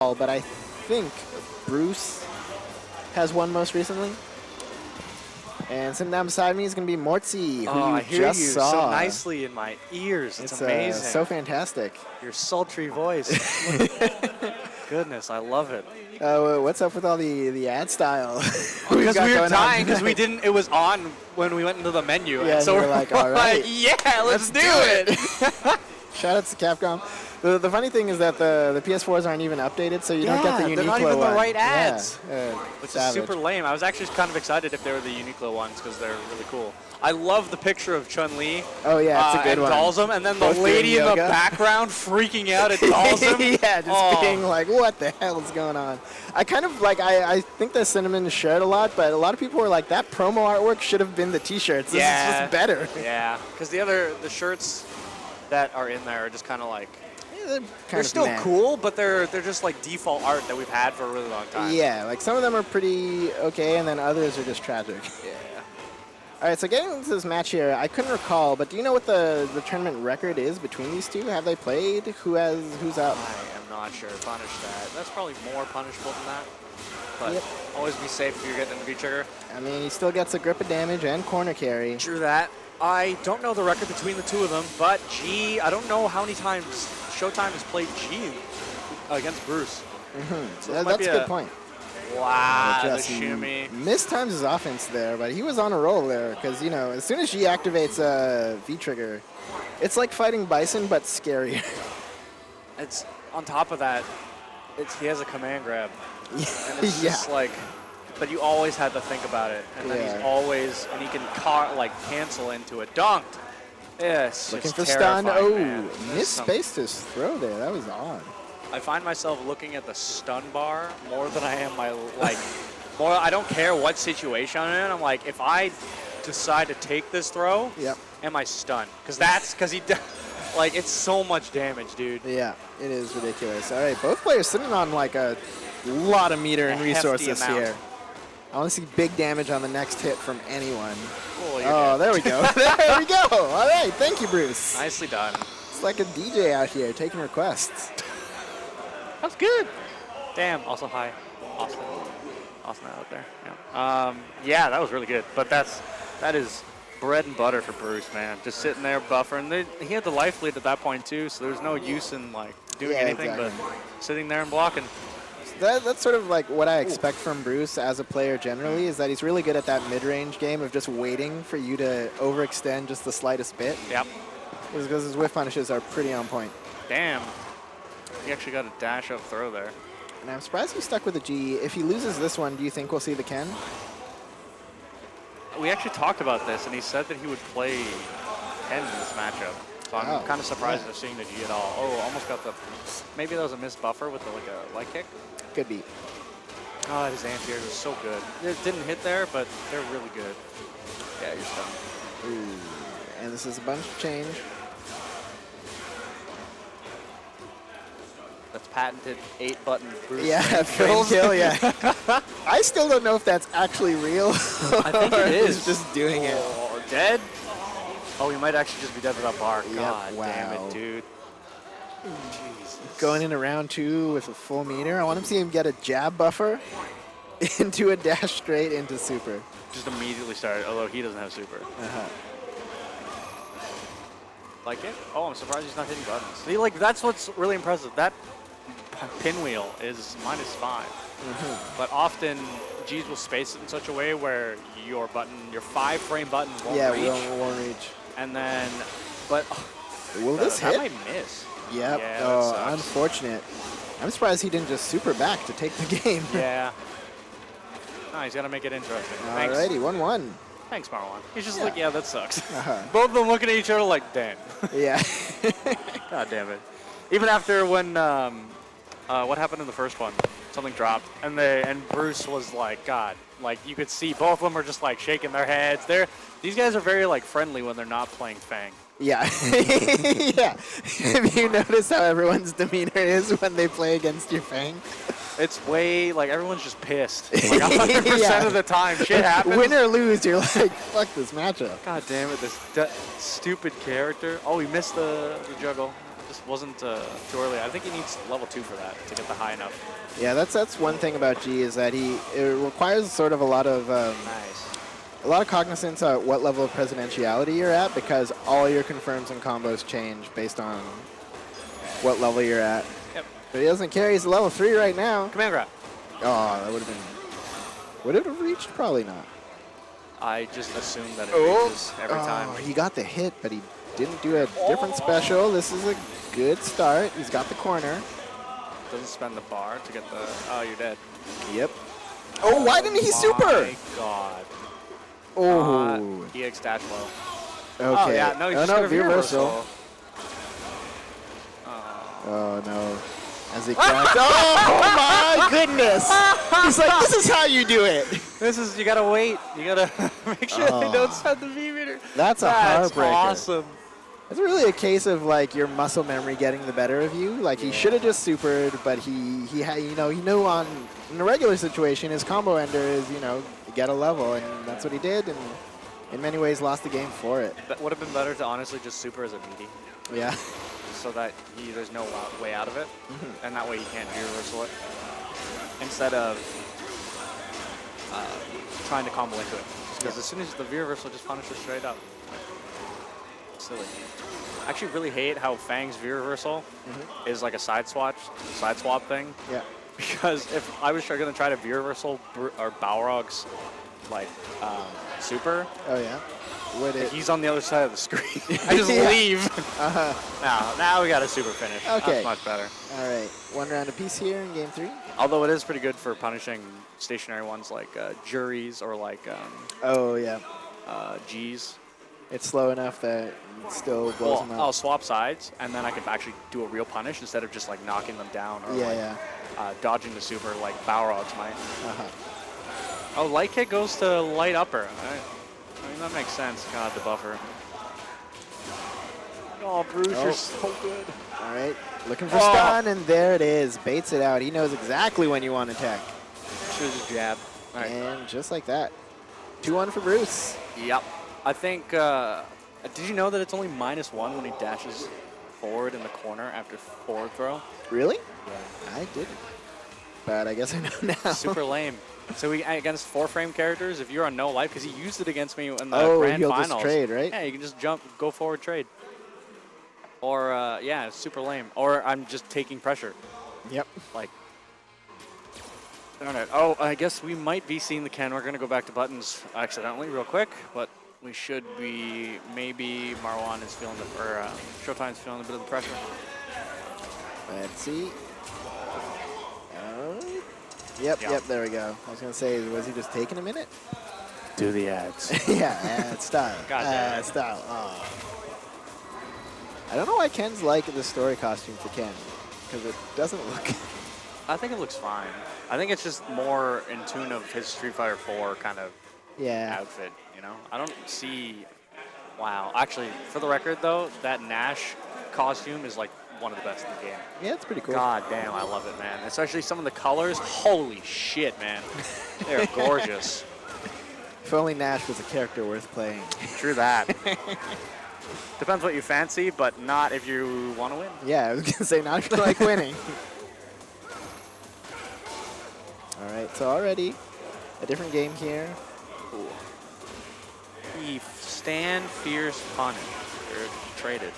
but I think Bruce has won most recently. And sitting down beside me is going to be Mortzy, who I you hear just you saw. so nicely in my ears. It's amazing. So fantastic. Your sultry voice. Goodness, I love it. What's up with all the ad style? Because we were dying because we didn't. It was on when we went into the menu. Yeah, and so we're we're like, all right, yeah, let's do it. Shout out to Capcom. The funny thing is that the PS4s aren't even updated, so you don't get the Uniqlo they're not even one. the right ads. Yeah, Which savage. is super lame. I was actually kind of excited if they were the Uniqlo ones because they're really cool. I love the picture of Chun-Li. Oh yeah, it's a good and one. Dalsum, and then Both the lady doing in the yoga. background freaking out at Dalsum. Yeah, just being like, what the hell is going on? I kind of like, I think the cinnamon shirt a lot, but a lot of people were like, that promo artwork should have been the t-shirts. This is just better. Yeah, because the shirts that are in there are just kind of like, They're still meh. cool, but they're just like default art that we've had for a really long time. Yeah, like some of them are pretty okay, and then others are just tragic. Yeah. All right, so getting into this match here, I couldn't recall, but do you know what the tournament record is between these two? Have they played? Who's up? I am not sure. Punish that. That's probably more punishable than that. But Yep. always be safe if you're getting a V-trigger. I mean, he still gets a grip of damage and corner carry. True that. I don't know the record between the two of them, but G, I don't know how many times Showtime has played G against Bruce. So it might That's be a good point. Wow, the Just shimmy. missed times his offense there, but he was on a roll there because, you know, as soon as G activates a V-trigger, it's like fighting Bison, but scarier. It's on top of that, he has a command grab. And it's Yeah. just like, but you always had to think about it. And then Yeah. he's always, and he can cancel into a dunk. Yeah, it's Looking just for stun. terrifying, Oh, man. There's some- misspaced his throw there. That was odd. I find myself looking at the stun bar more than I am more. I don't care what situation I'm in. I'm like, if I decide to take this throw, Yep. am I stunned? Because it's so much damage, dude. Yeah, it is ridiculous. All right, both players sitting on like a lot of meter and A hefty resources amount. here. I want to see big damage on the next hit from anyone. Cool, you're Oh, dead. there we go. There we go. All right, thank you, Bruce. Nicely done. It's like a DJ out here taking requests. That's good. Damn. Also, hi, Austin. Austin out there. Yeah, that was really good. But that is bread and butter for Bruce, man. Just sitting there buffering. He had the life lead at that point too, so there's no use in like doing anything but sitting there and blocking. That's sort of like what I expect from Bruce as a player generally, is that he's really good at that mid-range game of just waiting for you to overextend just the slightest bit. Yep. Because his whiff punishes are pretty on point. Damn. He actually got a dash up throw there. And I'm surprised he stuck with a G. If he loses this one, do you think we'll see the Ken? We actually talked about this, and he said that he would play Ken in this matchup. So I'm kind of surprised at seeing the G at all. Oh, almost got the... Maybe that was a missed buffer with a light kick? Could be. Oh, his anti-airs are so good. It didn't hit there, but they're really good. Yeah, you're stunned. Ooh. And this is a bunch of change. That's patented 8-button Bruce. Yeah, frame kill, yeah. I still don't know if that's actually real. I think it is. He's just doing it. Or dead? Oh, he might actually just be dead without bar. Yep, God wow. damn it, dude. Jesus. Going into round 2 with a full meter. I want to see him get a jab buffer into a dash straight into super. Just immediately started, although he doesn't have super. Like it? Oh, I'm surprised he's not hitting buttons. See, that's what's really impressive. That pinwheel is -5. But often, G's will space it in such a way where your 5-frame button won't reach. Yeah, won't reach. And then, but will this hit? That might miss. Yep. Yeah, Oh, that sucks. unfortunate. I'm surprised he didn't just super back to take the game. Yeah. No, he's got to make it interesting. Thanks. Alrighty, 1-1. Thanks, Marwan. He's just like, yeah, that sucks. Uh-huh. Both of them looking at each other like, damn. Yeah. God damn it. Even after when, what happened in the first one? Something dropped, and Bruce was like, God, like you could see both of them are just like shaking their heads. These guys are very like friendly when they're not playing Fang. Yeah. Yeah. Have you noticed how everyone's demeanor is when they play against your Fang? It's way, like, everyone's just pissed. Like, 100% of the time, shit happens. Win or lose, you're like, fuck this matchup. God damn it, this stupid character. Oh, he missed the juggle. Just wasn't too early. I think he needs level 2 for that to get the high enough. Yeah, that's one thing about G is that it requires sort of a lot of cognizance at what level of presidentiality you're at, because all your confirms and combos change based on what level you're at. Yep. But he doesn't care. He's level 3 right now. Command grab. Oh, that would have been. Would it have reached? Probably not. I just assume that it reaches every time. He got the hit, but he didn't do a different special. This is a good start. He's got the corner. Doesn't spend the bar to get the. Oh, you're dead. Yep. Oh, why didn't he super? My God. Oh. EX dash low. Okay. Oh, yeah. No, he's just gonna reversal. Oh, no. As he cracks. Oh, my goodness. He's like, this is how you do it. You gotta wait. You gotta make sure they don't send the V meter. That's a heartbreaker. Awesome. It's really a case of like your muscle memory getting the better of you. Like he should have just supered, but he had, he knew in a regular situation his combo ender is, get a level, and that's what he did, and in many ways lost the game for it. That would have been better to honestly just super as a meaty. Yeah. So that there's no way out of it, and that way you can't reversal it instead of trying to combo into it. Because as soon as the V reversal just punishes straight up. Silly. I actually really hate how Fang's V reversal is like a side swap thing. Yeah. Because if I was going to try to V reversal or Balrog's like super. Oh yeah. He's on the other side of the screen. I just leave. Now we got a super finish. Okay. That's much better. All right. One round apiece here in game 3. Although it is pretty good for punishing stationary ones like juries or like oh yeah. G's. It's slow enough that it still blows them up. I'll swap sides, and then I can actually do a real punish instead of just like knocking them down or dodging the super like Balrogs might. Oh, light kick goes to light upper. I mean, that makes sense. God, the buffer. Oh, Bruce, you're so good. All right. Looking for stun, and there it is. Baits it out. He knows exactly when you want to tech. Choose a jab. All right. And just like that. 2-1 for Bruce. Yep. I think, did you know that it's only -1 when he dashes forward in the corner after forward throw? Really? Yeah. I didn't. But I guess I know now. Super lame. So against 4-frame characters, if you're on no life, because he used it against me in the grand he'll finals. just trade, right? Yeah, you can just go forward, trade. Or, yeah, it's super lame. Or I'm just taking pressure. Yep. Like, darn it. Oh, I guess we might be seeing the Ken. We're going to go back to buttons accidentally real quick, but we should be, maybe Marwan is feeling Showtime's feeling a bit of the pressure. Let's see. Yep, there we go. I was going to say, was he just taking a minute? Do the ads. Yeah, ad style. Ad style. Oh. I don't know why Ken's like the story costume for Ken, because it doesn't look... I think it looks fine. I think it's just more in tune of his Street Fighter 4 kind of outfit, I don't see... Wow. Actually, for the record, though, that Nash costume is like one of the best in the game. Yeah, it's pretty cool. God damn, I love it, man. Especially some of the colors. Holy shit, man. They're gorgeous. If only Nash was a character worth playing. True that. Depends what you fancy, but not if you want to win. Yeah, I was going to say not if you like winning. All right, so already a different game here. Cool. Stand Fierce Punish. They're traded.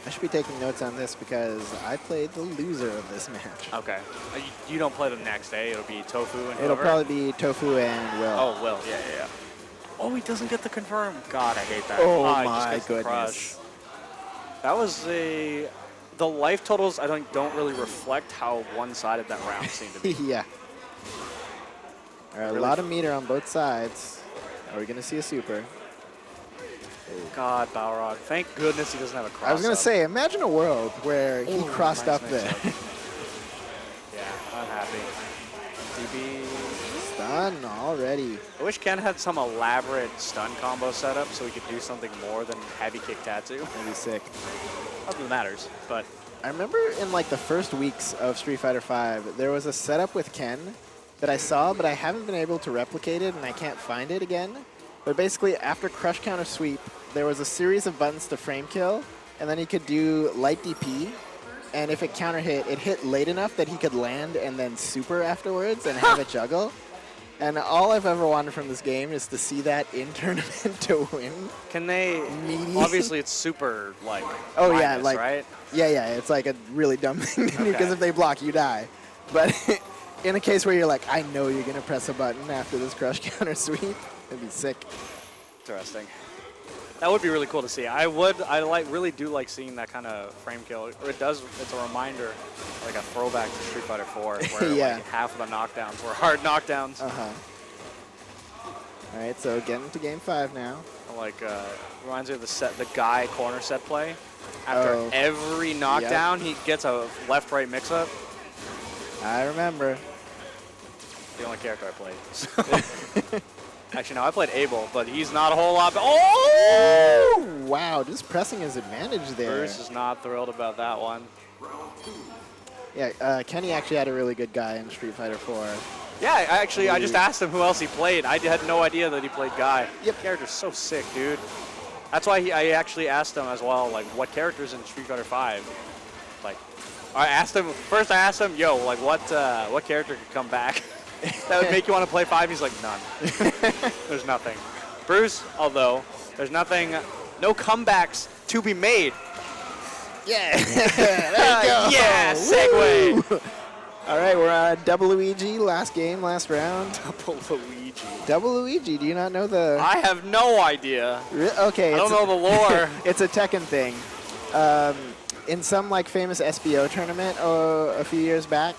I should be taking notes on this because I played the loser of this match. Okay. You don't play the next day. It'll be Tofu and whoever? It'll probably be Tofu and Will. Oh, Will. Yeah. Oh, he doesn't get the confirm. God, I hate that. Oh, my goodness. That was the life totals I don't really reflect how one-sided that round seemed to be. Yeah. All right, really? A lot of meter on both sides. Are we going to see a super? God, Balrog. Thank goodness he doesn't have a cross. I was going to say, imagine a world where he crossed up there. Yeah, I'm happy. DB. Stun already. I wish Ken had some elaborate stun combo setup so we could do something more than heavy kick Tatsu. That'd be sick. Not that it matters, but... I remember in like the first weeks of Street Fighter V, there was a setup with Ken that I saw, but I haven't been able to replicate it, and I can't find it again. But basically, after Crush Counter Sweep, there was a series of buttons to frame kill, and then he could do light DP, and if it counter hit, it hit late enough that he could land and then super afterwards and have it juggle. And all I've ever wanted from this game is to see that in tournament to win. Can they? Meaty. Obviously, it's super like. Oh yeah, minus, like right. yeah, it's like a really dumb thing to do because Okay. if they block, you die. But in a case where you're like, I know you're gonna press a button after this crush counter sweep, it'd be sick. Interesting. That would be really cool to see. I really do like seeing that kind of frame kill. It's a reminder, like a throwback to Street Fighter 4, where Yeah. like half of the knockdowns were hard knockdowns. All right, so getting to game 5 now. Like reminds me of the guy corner set play. After Oh. every knockdown, he gets a left-right mix-up. I remember. The only character I played. So. Actually, no, I played Abel, but he's not a whole lot. Oh! Wow, just pressing his advantage there. Bruce is not thrilled about that one. Yeah, Kenny actually had a really good guy in Street Fighter 4. Yeah, I just asked him who else he played. I had no idea that he played Guy. Yep. Character's so sick, dude. That's why I actually asked him as well, like, what characters in Street Fighter 5? Like, I asked him, yo, like, what character could come back that would make you want to play 5? He's like, none. There's nothing. Bruce, although, there's nothing, no comebacks to be made. Yeah, there you go. Yeah, segue. All right, we're on Double Luigi, last game, last round. Double Luigi. Double Luigi, do you not know the... I have no idea. Okay. I don't know the lore. It's a Tekken thing. In some like famous SBO tournament a few years back,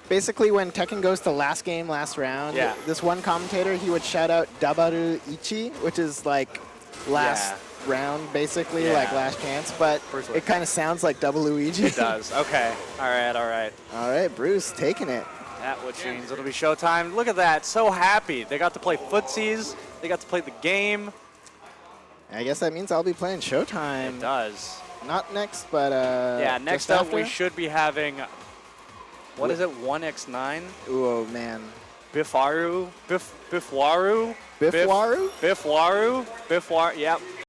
basically when Tekken goes to last game, last round, Yeah. this one commentator, he would shout out Dabaru Ichi, which is like last round, basically, Yeah. like last chance, but Bruce it kind of sounds like Double Luigi. It does. Okay. All right. All right, Bruce taking it. That which means it'll be showtime. Look at that. So happy. They got to play footsies. They got to play the game. I guess that means I'll be playing Showtime. It does. Not next, but Yeah, next just up we after? should be having, what is it, 1x9? Ooh, oh man. Biffwaru? Biffwaru? Biffwaru? Biffwaru? Yep.